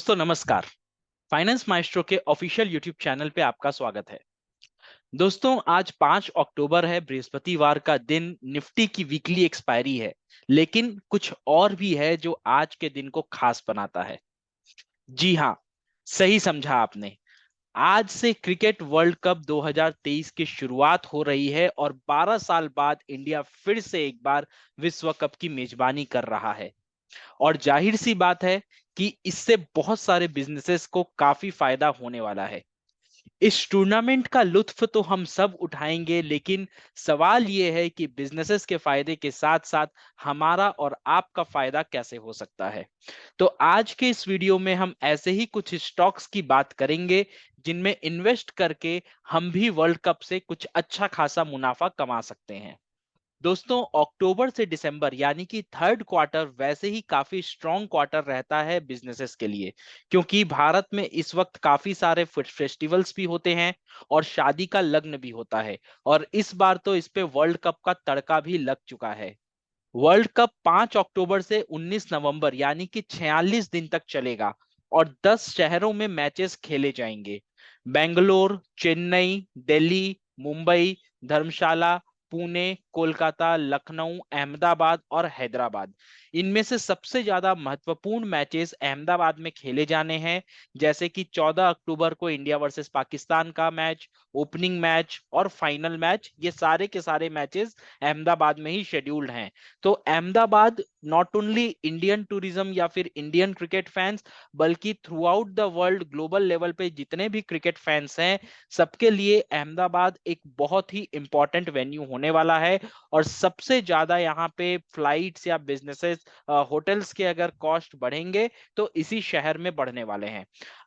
दोस्तों नमस्कार। Finance maestro के ऑफिशियल यूट्यूब चैनल पे आपका स्वागत है। दोस्तों आज 5 अक्टूबर है, बृहस्पतिवार का दिन। निफ्टी की वीकली एक्सपायरी है, लेकिन कुछ और भी है जो आज के दिन को खास बनाता है। जी हाँ, सही समझा आपने। आज से क्रिकेट वर्ल्ड कप 2023 की शुरुआत हो रही है और 12 साल बाद इंडिया फिर से एक बार विश्व कप की मेजबानी कर रहा है। और जाहिर सी बात है कि इससे बहुत सारे बिजनेसेस को काफी फायदा होने वाला है। इस टूर्नामेंट का लुत्फ तो हम सब उठाएंगे, लेकिन सवाल यह है कि बिजनेसेस के फायदे के साथ साथ हमारा और आपका फायदा कैसे हो सकता है। तो आज के इस वीडियो में हम ऐसे ही कुछ स्टॉक्स की बात करेंगे जिनमें इन्वेस्ट करके हम भी वर्ल्ड कप से कुछ अच्छा खासा मुनाफा कमा सकते हैं। दोस्तों अक्टूबर से दिसंबर यानी कि थर्ड क्वार्टर वैसे ही काफी स्ट्रॉन्ग क्वार्टर रहता है बिजनेसेस के लिए, क्योंकि भारत में इस वक्त काफी सारे फेस्टिवल्स भी होते हैं और शादी का लग्न भी होता है। और इस बार तो इस पे वर्ल्ड कप का तड़का भी लग चुका है। वर्ल्ड कप 5 अक्टूबर से 19 नवंबर यानी कि 46 दिन तक चलेगा और 10 शहरों में मैचेस खेले जाएंगे। बेंगलोर, चेन्नई, दिल्ली, मुंबई, धर्मशाला, पुणे, कोलकाता, लखनऊ, अहमदाबाद और हैदराबाद। इनमें से सबसे ज्यादा महत्वपूर्ण मैचेस अहमदाबाद में खेले जाने हैं, जैसे कि 14 अक्टूबर को इंडिया वर्सेस पाकिस्तान का मैच, ओपनिंग मैच और फाइनल मैच। ये सारे के सारे मैचेस अहमदाबाद में ही शेड्यूल्ड हैं। तो Ahmedabad not only Indian tourism या फिर इंडियन क्रिकेट फैंस, बल्कि through out the world global level पे जितने भी क्रिकेट फैंस हैं, सबके लिए अहमदाबाद एक बहुत ही इंपॉर्टेंट वेन्यू होने वाला है। और सबसे ज्यादा यहाँ पे फ्लाइट्स या बिजनेसेस, होटल्स के अगर कॉस्ट बढ़ेंगे तो इसी शहर में बढ़ने वाले हैं।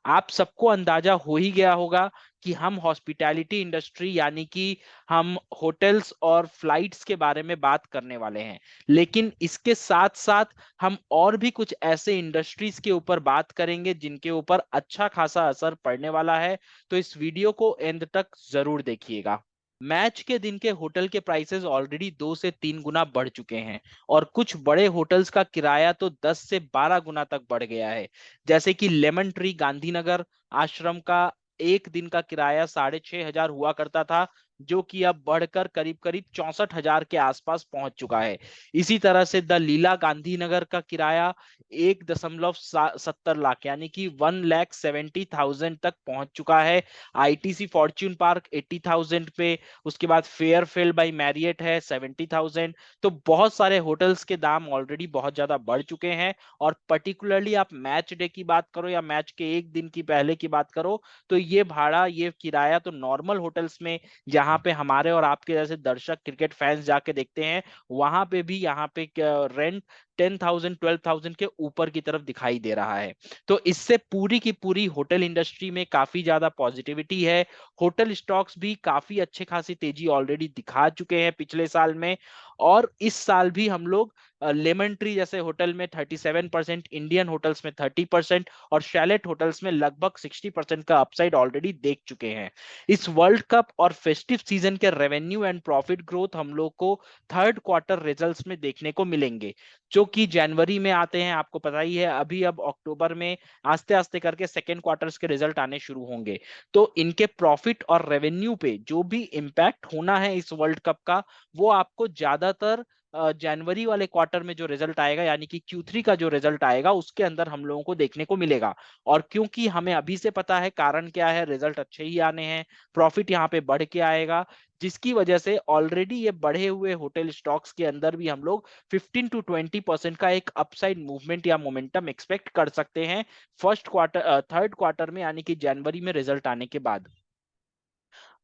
आप सबको अंदाजा हो ही गया होगा कि हम हॉस्पिटैलिटी इंडस्ट्री यानी कि हम होटल्स और फ्लाइट्स के बारे में बात करने वाले हैं। लेकिन इसके साथ साथ हम और भी कुछ ऐसे इंडस्ट्रीज के ऊपर बात करेंगे जिनके ऊपर अच्छा खासा असर पड़ने वाला है। तो इस वीडियो को एंड तक जरूर देखिएगा। मैच के दिन के होटल के प्राइसेस ऑलरेडी 2 से 3 गुना बढ़ चुके हैं और कुछ बड़े होटल्स का किराया तो 10 से 12 गुना तक बढ़ गया है। जैसे कि लेमन ट्री गांधीनगर आश्रम का एक दिन का किराया 6,500 हुआ करता था, जो कि अब बढ़कर करीब करीब 64,000 के आसपास पहुंच चुका है। इसी तरह से द लीला गांधीनगर का किराया 1.70 लाख यानी कि 1,70,000 तक पहुंच चुका है। आईटीसी फॉर्च्यून पार्क 80,000 पे, उसके बाद फेयरफील्ड बाय मैरियट है 70,000। तो बहुत सारे होटल्स के दाम ऑलरेडी बहुत ज्यादा बढ़ चुके हैं। और पर्टिकुलरली आप मैच डे की बात करो या मैच के एक दिन की पहले की बात करो, तो ये भाड़ा, ये किराया तो नॉर्मल होटल्स में जहां पे हमारे और आपके जैसे दर्शक क्रिकेट फैंस जाके देखते हैं, वहां पे भी यहाँ पे रेंट 10,000 12,000 के ऊपर की तरफ दिखाई दे रहा है। तो इससे पूरी की पूरी होटल इंडस्ट्री में काफी ज्यादा पॉजिटिविटी है। होटल स्टॉक्स भी काफी अच्छे खासी तेजी ऑलरेडी दिखा चुके हैं पिछले साल में। और इस साल भी हम लोग लेमन ट्री जैसे होटल में 37%, इंडियन होटल्स में 30% और शैलेट होटल्स में लगभग 60% का अपसाइड ऑलरेडी देख चुके हैं। इस वर्ल्ड कप और फेस्टिव सीजन के रेवेन्यू एंड प्रॉफिट ग्रोथ हम लोग को थर्ड क्वार्टर रिजल्ट्स में देखने को मिलेंगे, जो कि जनवरी में आते हैं। आपको पता ही है, अभी अब अक्टूबर में आस्ते आस्ते करके सेकेंड क्वार्टर्स के रिजल्ट आने शुरू होंगे। तो इनके प्रॉफिट और रेवेन्यू पे जो भी इम्पैक्ट होना है इस वर्ल्ड कप का, वो आपको ज्यादातर जनवरी वाले क्वार्टर में जो रिजल्ट आएगा यानी कि Q3 का जो रिजल्ट आएगा उसके अंदर हम लोगों को देखने को मिलेगा। और क्योंकि हमें अभी से पता है कारण क्या है, रिजल्ट अच्छे ही आने हैं, प्रॉफिट यहाँ पे बढ़ के आएगा, जिसकी वजह से ऑलरेडी ये बढ़े हुए होटल स्टॉक्स के अंदर भी हम लोग 15 to 20% का एक अपसाइड मूवमेंट या मोमेंटम एक्सपेक्ट कर सकते हैं फर्स्ट क्वार्टर थर्ड क्वार्टर में यानी कि जनवरी में रिजल्ट आने के बाद।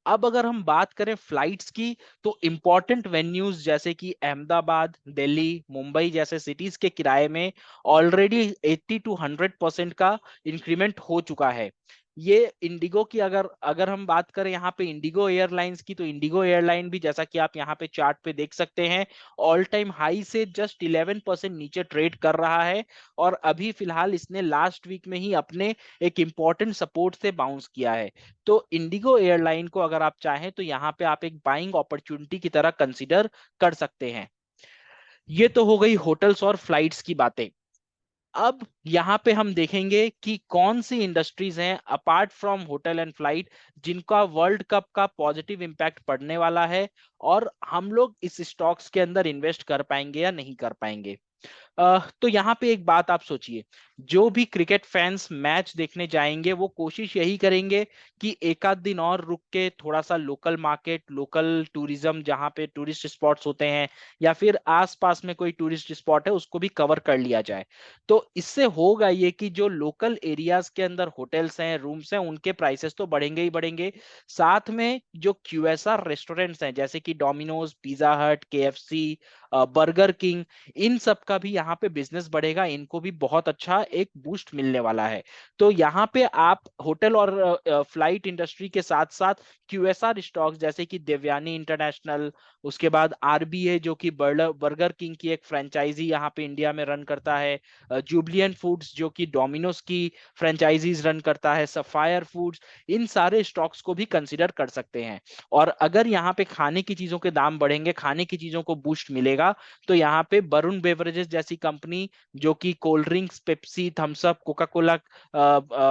अब अगर हम बात करें फ्लाइट्स की, तो इंपॉर्टेंट वेन्यूज जैसे कि अहमदाबाद, दिल्ली, मुंबई जैसे सिटीज के किराए में ऑलरेडी 80 to 100% का इंक्रीमेंट हो चुका है। ये इंडिगो की अगर अगर हम बात करें यहाँ पे इंडिगो एयरलाइंस की, तो इंडिगो एयरलाइन भी जैसा कि आप यहाँ पे चार्ट पे देख सकते हैं, ऑल टाइम हाई से जस्ट 11% नीचे ट्रेड कर रहा है। और अभी फिलहाल इसने लास्ट वीक में ही अपने एक इंपॉर्टेंट सपोर्ट से बाउंस किया है। तो इंडिगो एयरलाइन को अगर आप चाहें तो यहाँ पे आप एक बाइंग अपॉर्चुनिटी की तरह कंसीडर कर सकते हैं। ये तो हो गई होटल्स और फ्लाइट्स की बातें। अब यहाँ पे हम देखेंगे कि कौन सी इंडस्ट्रीज हैं apart from hotel and flight जिनका वर्ल्ड कप का पॉजिटिव इम्पैक्ट पड़ने वाला है, और हम लोग इस स्टॉक्स के अंदर इन्वेस्ट कर पाएंगे या नहीं कर पाएंगे। तो यहाँ पे एक बात आप सोचिए, जो भी क्रिकेट फैंस मैच देखने जाएंगे वो कोशिश यही करेंगे कि एक आध दिन और रुक के थोड़ा सा लोकल मार्केट, लोकल टूरिज्म जहाँ पे टूरिस्ट स्पॉट्स होते हैं या फिर आसपास में कोई टूरिस्ट स्पॉट है उसको भी कवर कर लिया जाए। तो इससे होगा ये कि जो लोकल एरियाज के अंदर होटल्स हैं, रूम्स हैं, उनके प्राइसेस तो बढ़ेंगे ही बढ़ेंगे। साथ में जो क्यूएसआर रेस्टोरेंट्स हैं जैसे कि डोमिनोज, पिज्जा हट, केएफसी, बर्गर किंग, इन सब का भी यहाँ पे बिजनेस बढ़ेगा, इनको भी बहुत अच्छा एक बूस्ट मिलने वाला है। तो यहाँ पे आप होटल और फ्लाइट इंडस्ट्री के साथ साथ क्यूएसआर स्टॉक्स जैसे कि देवयानी इंटरनेशनल, उसके बाद आरबीए जो कि बर्गर किंग की एक फ्रेंचाइजी यहाँ पे इंडिया में रन करता है, जुबलियन फूड्स जो कि डोमिनोज की फ्रेंचाइजीज रन करता है, सफायर फूड्स, इन सारे स्टॉक्स को भी कंसिडर कर सकते हैं। और अगर यहाँ पे खाने की चीजों के दाम बढ़ेंगे, खाने की चीजों को बूस्ट मिलेगा, तो यहाँ पे वरुण बेवरेजेस जैसी कंपनी जो कि cold drinks, Pepsi, Thums up, Coca Cola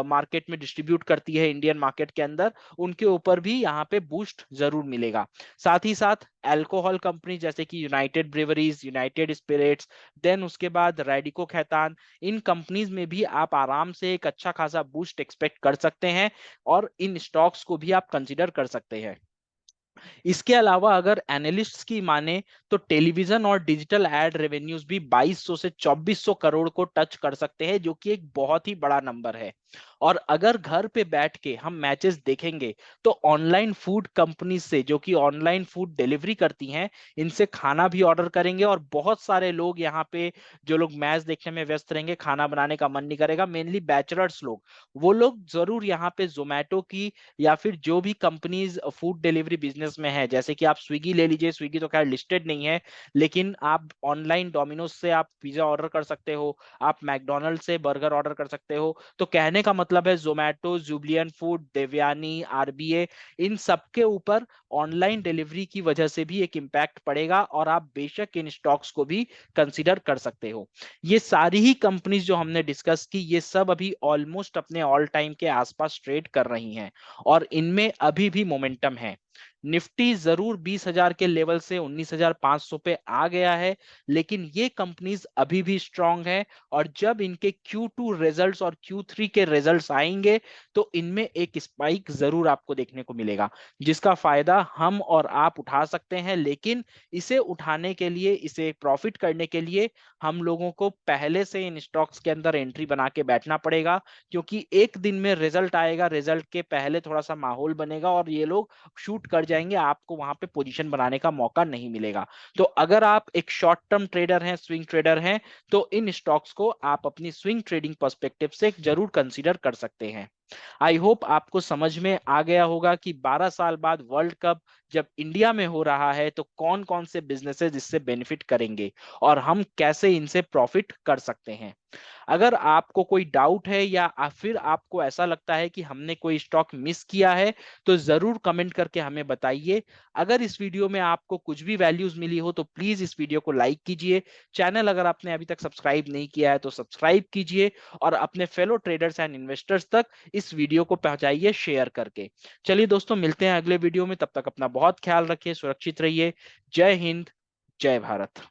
market में डिस्ट्रीब्यूट करती है इंडियन मार्केट के अंदर, उनके ऊपर भी यहाँ पे बूस्ट जरूर मिलेगा। साथ ही साथ अल्कोहल कंपनी जैसे कि United Breweries, United Spirits, then उसके बाद रेडिको खैतान, इन कंपनीज में भी आप आराम से एक अच्छा खासा बूस्ट एक्सपेक्ट कर सकते हैं, और इन स्टॉक्स को भी आप कंसिडर कर सकते हैं। इसके अलावा अगर एनालिस्ट्स की माने तो टेलीविजन और डिजिटल एड रेवेन्यूज भी 2200 से 2400 करोड़ को टच कर सकते हैं, जो कि एक बहुत ही बड़ा नंबर है। और अगर घर पे बैठ के हम मैचेस देखेंगे तो ऑनलाइन फूड कंपनी से, जो कि ऑनलाइन फूड डिलीवरी करती हैं, इनसे खाना भी ऑर्डर करेंगे, और बहुत सारे लोग यहाँ पे जो लोग मैच देखने में व्यस्त रहेंगे, खाना बनाने का मन नहीं करेगा, मेनली बैचलर्स लोग, वो लोग जरूर यहाँ पे जोमेटो की या फिर जो भी कंपनीज फूड डिलीवरी बिजनेस में है, जैसे कि आप स्विगी ले लीजिए, स्विगी तो खैर लिस्टेड नहीं है, लेकिन आप ऑनलाइन डोमिनोज से आप पिज्जा ऑर्डर कर सकते हो, आप मैकडोनल्ड से बर्गर ऑर्डर कर सकते हो। तो कहने का मतलब है जोमेटो, जुबलियन फूड, देवयानी, आरबीए, इन सबके ऊपर ऑनलाइन डिलीवरी की वजह से भी एक इम्पैक्ट पड़ेगा, और आप बेशक इन स्टॉक्स को भी कंसीडर कर सकते हो। ये सारी ही कंपनीज जो हमने डिस्कस की, ये सब अभी ऑलमोस्ट अपने ऑल टाइम के आसपास ट्रेड कर रही हैं, और इनमें अभी भी मोमेंटम है। निफ्टी जरूर 20,000 के लेवल से 19,500 पे आ गया है, लेकिन ये कंपनीज अभी भी स्ट्रांग है, और जब इनके Q2 रिजल्ट्स और Q3 के रिजल्ट्स आएंगे तो इनमें एक स्पाइक जरूर आपको देखने को मिलेगा, जिसका फायदा हम और आप उठा सकते हैं। लेकिन इसे उठाने के लिए, इसे प्रॉफिट करने के लिए, हम लोगों को पहले से इन स्टॉक्स के अंदर एंट्री बना के बैठना पड़ेगा, क्योंकि एक दिन में रिजल्ट आएगा, रिजल्ट के पहले थोड़ा सा माहौल बनेगा और ये लोग शूट कर जाएंगे, आपको वहां पे पोजीशन बनाने का मौका नहीं मिलेगा। तो अगर आप एक शॉर्ट टर्म ट्रेडर हैं, स्विंग ट्रेडर हैं, तो इन स्टॉक्स को आप अपनी स्विंग ट्रेडिंग पर्सपेक्टिव से जरूर कंसीडर कर सकते हैं। आई होप आपको समझ में आ गया होगा कि 12 साल बाद वर्ल्ड कप जब इंडिया में हो रहा है तो कौन कौन से बिजनेसेस इससे बेनिफिट करेंगे, और हम कैसे इनसे प्रॉफिट कर सकते हैं। अगर आपको कोई डाउट है या फिर आपको ऐसा लगता है कि हमने कोई स्टॉक मिस किया है, तो जरूर कमेंट करके हमें बताइए। अगर इस वीडियो में आपको कुछ भी वैल्यूज मिली हो तो प्लीज इस वीडियो को लाइक कीजिए। चैनल अगर आपने अभी तक सब्सक्राइब नहीं किया है तो सब्सक्राइब कीजिए, और अपने फेलो ट्रेडर्स एंड इन्वेस्टर्स तक इस वीडियो को पहुंचाइए शेयर करके। चलिए दोस्तों, मिलते हैं अगले वीडियो में, तब तक अपना बहुत ख्याल रखिए, सुरक्षित रहिए। जय हिंद, जय भारत।